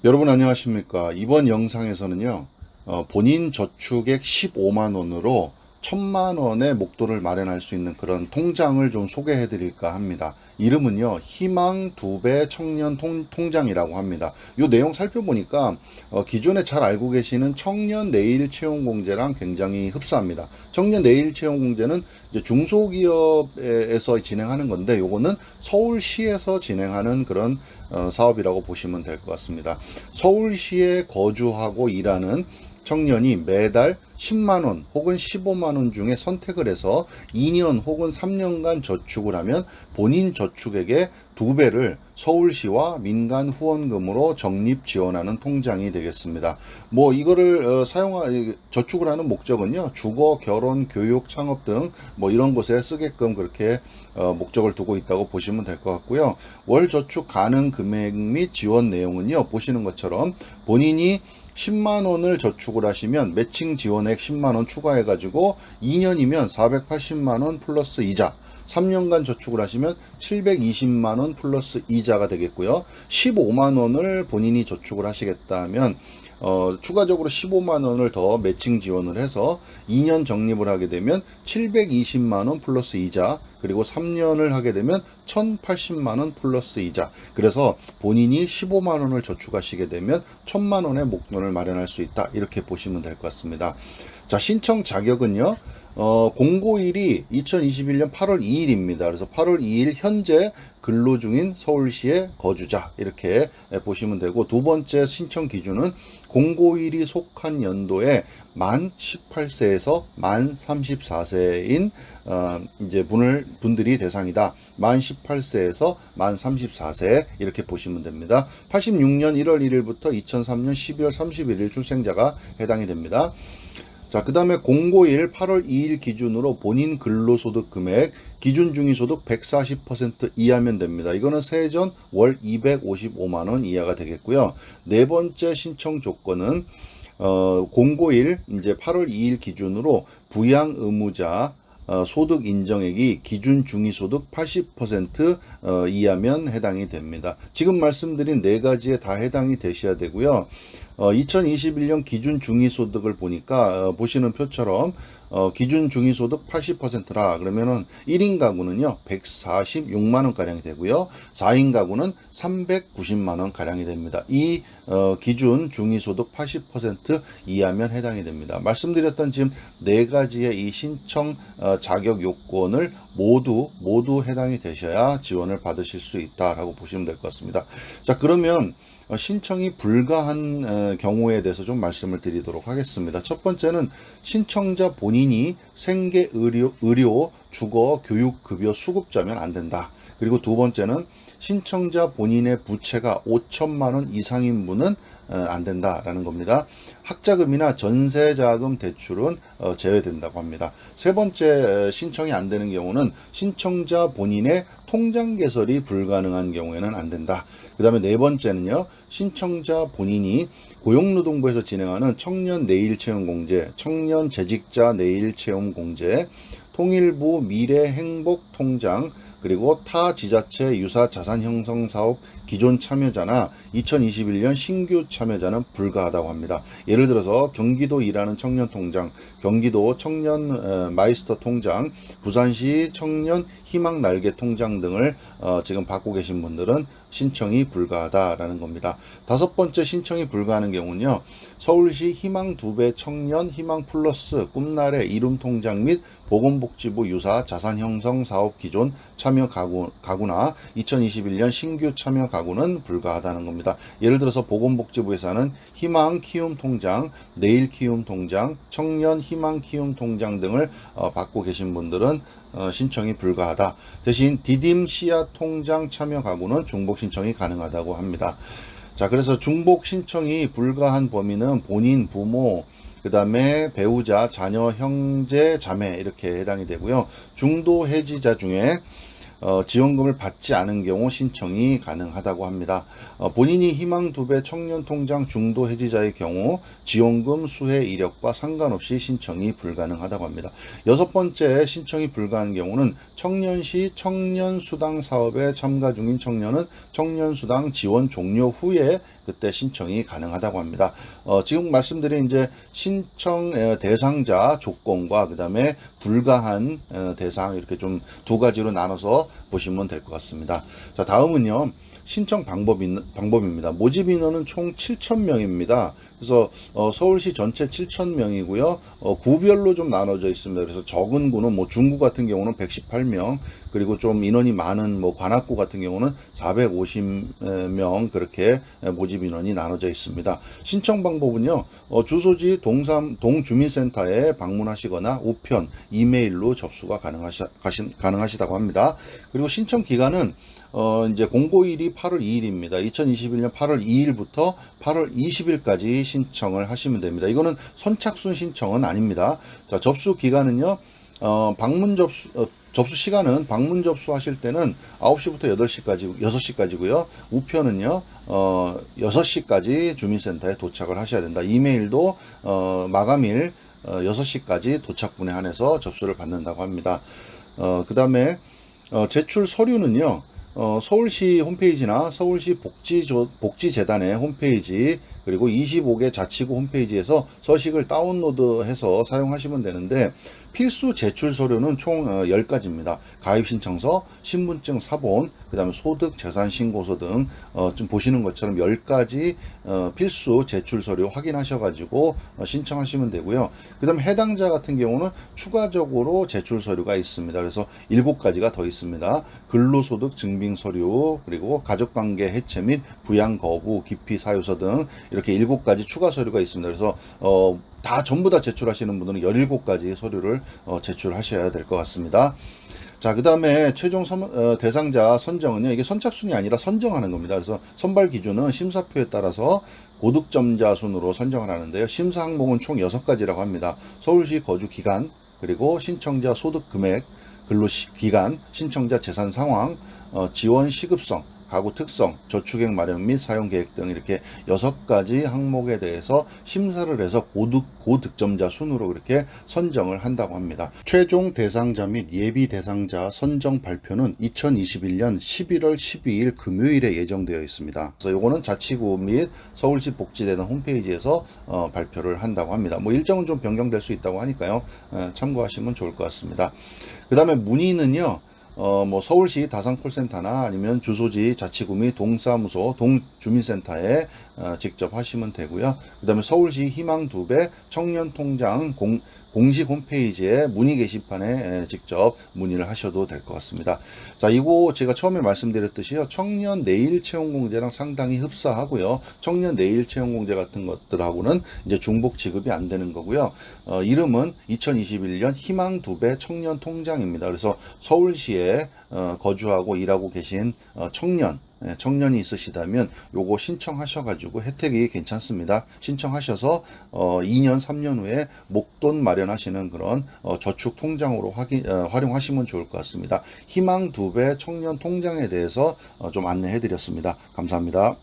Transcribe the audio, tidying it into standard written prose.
여러분 안녕하십니까? 이번 영상에서는요, 본인 저축액 15만 원으로 1000만 원의 목돈을 마련할 수 있는 그런 통장을 좀 소개해 드릴까 합니다. 이름은요, 희망 2배 청년 통장이라고 합니다. 이 내용 살펴보니까 기존에 잘 알고 계시는 청년 내일 채용 공제랑 굉장히 흡사합니다. 청년 내일 채용 공제는 이제 중소기업에서 진행하는 건데, 요거는 서울시에서 진행하는 그런 사업이라고 보시면 될 것 같습니다. 서울시에 거주하고 일하는 청년이 매달 10만원 혹은 15만원 중에 선택을 해서 2년 혹은 3년간 저축을 하면 본인 저축액의 2배를 서울시와 민간 후원금으로 적립 지원하는 통장이 되겠습니다. 뭐 이거를 저축을 하는 목적은요, 주거, 결혼, 교육, 창업 등 뭐 이런 곳에 쓰게끔 그렇게 목적을 두고 있다고 보시면 될 것 같고요. 월 저축 가능 금액 및 지원 내용은요, 보시는 것처럼 본인이 10만 원을 저축을 하시면 매칭 지원액 10만 원 추가해 가지고 2년이면 480만 원 플러스 이자, 3년간 저축을 하시면 720만 원 플러스 이자가 되겠고요. 15만 원을 본인이 저축을 하시겠다면 추가적으로 15만 원을 더 매칭 지원을 해서 2년 적립을 하게 되면 720만 원 플러스 이자, 그리고 3년을 하게 되면 1080만 원 플러스 이자. 그래서 본인이 15만 원을 저축하시게 되면 1000만 원의 목돈을 마련할 수 있다. 이렇게 보시면 될 것 같습니다. 자, 신청 자격은요. 공고일이 2021년 8월 2일입니다. 그래서 8월 2일 현재 근로 중인 서울시의 거주자 이렇게 보시면 되고, 두 번째 신청 기준은 공고일이 속한 연도에 만 18세에서 만 34세인 이제 분들이 대상이다. 만 18세에서 만 34세 이렇게 보시면 됩니다. 86년 1월 1일부터 2003년 12월 31일 출생자가 해당이 됩니다. 자, 그 다음에 공고일 8월 2일 기준으로 본인 근로소득 금액 기준 중위소득 140% 이하면 됩니다. 이거는 세전 월 255만 원 이하가 되겠고요. 네 번째 신청 조건은 공고일 이제 8월 2일 기준으로 부양 의무자 소득 인정액이 기준 중위소득 80% 이하면 해당이 됩니다. 지금 말씀드린 네 가지에 다 해당이 되셔야 되고요. 2021년 기준 중위소득을 보니까 보시는 표처럼 기준 중위소득 80%라 그러면은 1인 가구는요 146만 원 가량이 되고요, 4인 가구는 390만 원 가량이 됩니다. 이 기준 중위소득 80% 이하면 해당이 됩니다. 말씀드렸던 지금 네 가지의 이 신청 자격 요건을 모두 해당이 되셔야 지원을 받으실 수 있다라고 보시면 될 것 같습니다. 자, 그러면 신청이 불가한 경우에 대해서 좀 말씀을 드리도록 하겠습니다. 첫 번째는 신청자 본인이 생계, 의료, 주거, 교육, 급여 수급자면 안 된다. 그리고 두 번째는 신청자 본인의 부채가 5천만 원 이상인 분은 안 된다라는 겁니다. 학자금이나 전세자금 대출은 제외된다고 합니다. 세 번째 신청이 안 되는 경우는 신청자 본인의 통장 개설이 불가능한 경우에는 안 된다. 그 다음에 네 번째는요, 신청자 본인이 고용노동부에서 진행하는 청년 내일 채용 공제, 청년 재직자 내일 채용 공제, 통일부 미래행복 통장, 그리고 타 지자체 유사 자산 형성 사업 기존 참여자나 2021년 신규 참여자는 불가하다고 합니다. 예를 들어서 경기도 일하는 청년 통장, 경기도 청년 마이스터 통장, 부산시 청년 희망 날개 통장 등을 지금 받고 계신 분들은 신청이 불가하다라는 겁니다. 다섯 번째 신청이 불가하는 경우는요, 서울시 희망 2배 청년 희망 플러스 꿈나래 이룸 통장 및 보건복지부 유사 자산 형성 사업 기존 참여 가구나 2021년 신규 참여 가구는 불가하다는 겁니다. 예를 들어서 보건복지부에서 하는 희망 키움 통장, 내일 키움 통장, 청년 희망 키움 통장 등을 받고 계신 분들은 신청이 불가하다. 대신 디딤 씨앗 통장 참여 가구는 중복 신청이 가능하다고 합니다. 자, 그래서 중복 신청이 불가한 범위는 본인, 부모, 그 다음에 배우자, 자녀, 형제, 자매 이렇게 해당이 되고요. 중도 해지자 중에 지원금을 받지 않은 경우 신청이 가능하다고 합니다. 본인이 희망 2배 청년 통장 중도 해지자의 경우 지원금 수혜 이력과 상관없이 신청이 불가능하다고 합니다. 여섯 번째 신청이 불가한 경우는 청년시 청년수당 사업에 참가 중인 청년은 청년수당 지원 종료 후에 그때 신청이 가능하다고 합니다. 지금 말씀드린 이제 신청 대상자 조건과 그 다음에 불가한 대상 이렇게 좀 두 가지로 나눠서 보시면 될 것 같습니다. 자, 다음은요. 신청 방법입니다. 모집 인원은 총 7,000명입니다. 그래서 서울시 전체 7,000명이고요. 구별로 좀 나눠져 있습니다. 그래서 적은 구는 뭐 중구 같은 경우는 118명, 그리고 좀 인원이 많은 뭐 관악구 같은 경우는 450명 그렇게 모집 인원이 나눠져 있습니다. 신청 방법은요. 주소지 동주민센터에 방문하시거나 우편, 이메일로 접수가 가능하시다고 합니다. 그리고 신청 기간은 이제 공고일이 8월 2일입니다. 2021년 8월 2일부터 8월 20일까지 신청을 하시면 됩니다. 이거는 선착순 신청은 아닙니다. 자, 접수 기간은요, 접수 시간은 방문 접수하실 때는 9시부터 6시까지고요. 우편은요, 6시까지 주민센터에 도착을 하셔야 된다. 이메일도, 마감일 6시까지 도착분에 한해서 접수를 받는다고 합니다. 그 다음에, 제출 서류는요, 서울시 홈페이지나 서울시 복지재단의 홈페이지 그리고 25개 자치구 홈페이지에서 서식을 다운로드해서 사용하시면 되는데 필수 제출 서류는 총 10가지입니다. 가입신청서, 신분증 사본, 그 다음에 소득, 재산신고서 등 좀 보시는 것처럼 10가지 필수 제출 서류 확인하셔가지고 신청하시면 되고요. 그 다음에 해당자 같은 경우는 추가적으로 제출 서류가 있습니다. 그래서 7가지가 더 있습니다. 근로소득 증빙 서류, 그리고 가족관계 해체 및 부양 거부, 기피 사유서 등 이렇게 7가지 추가 서류가 있습니다. 그래서 전부 다 제출하시는 분들은 17가지 서류를 제출하셔야 될 것 같습니다. 자, 그 다음에 최종 대상자 선정은요, 이게 선착순이 아니라 선정하는 겁니다. 그래서 선발 기준은 심사표에 따라서 고득점자 순으로 선정을 하는데요. 심사 항목은 총 6가지라고 합니다. 서울시 거주 기간, 그리고 신청자 소득 금액, 근로 기간, 신청자 재산 상황, 지원 시급성, 가구 특성, 저축액 마련 및 사용 계획 등 이렇게 6가지 항목에 대해서 심사를 해서 고득점자 순으로 그렇게 선정을 한다고 합니다. 최종 대상자 및 예비 대상자 선정 발표는 2021년 11월 12일 금요일에 예정되어 있습니다. 그래서 이거는 자치구 및 서울시 복지재단 홈페이지에서 발표를 한다고 합니다. 뭐 일정은 좀 변경될 수 있다고 하니까요. 참고하시면 좋을 것 같습니다. 그 다음에 문의는요. 뭐 서울시 다산콜센터나 아니면 주소지 자치구 및 동사무소 동주민센터에 직접 하시면 되고요. 그 다음에 서울시 희망 2배 청년통장 공식 홈페이지에 문의 게시판에 직접 문의를 하셔도 될 것 같습니다. 자, 이거 제가 처음에 말씀드렸듯이요. 청년 내일 채용공제랑 상당히 흡사하고요. 청년 내일 채용공제 같은 것들하고는 이제 중복 지급이 안 되는 거고요. 이름은 2021년 희망 2배 청년통장입니다. 그래서 서울시에 거주하고 일하고 계신 청년이 있으시다면 요거 신청하셔가지고 혜택이 괜찮습니다. 신청하셔서 2년 3년 후에 목돈 마련하시는 그런 저축 통장으로 활용하시면 좋을 것 같습니다. 희망 2배 청년 통장에 대해서 좀 안내해 드렸습니다. 감사합니다.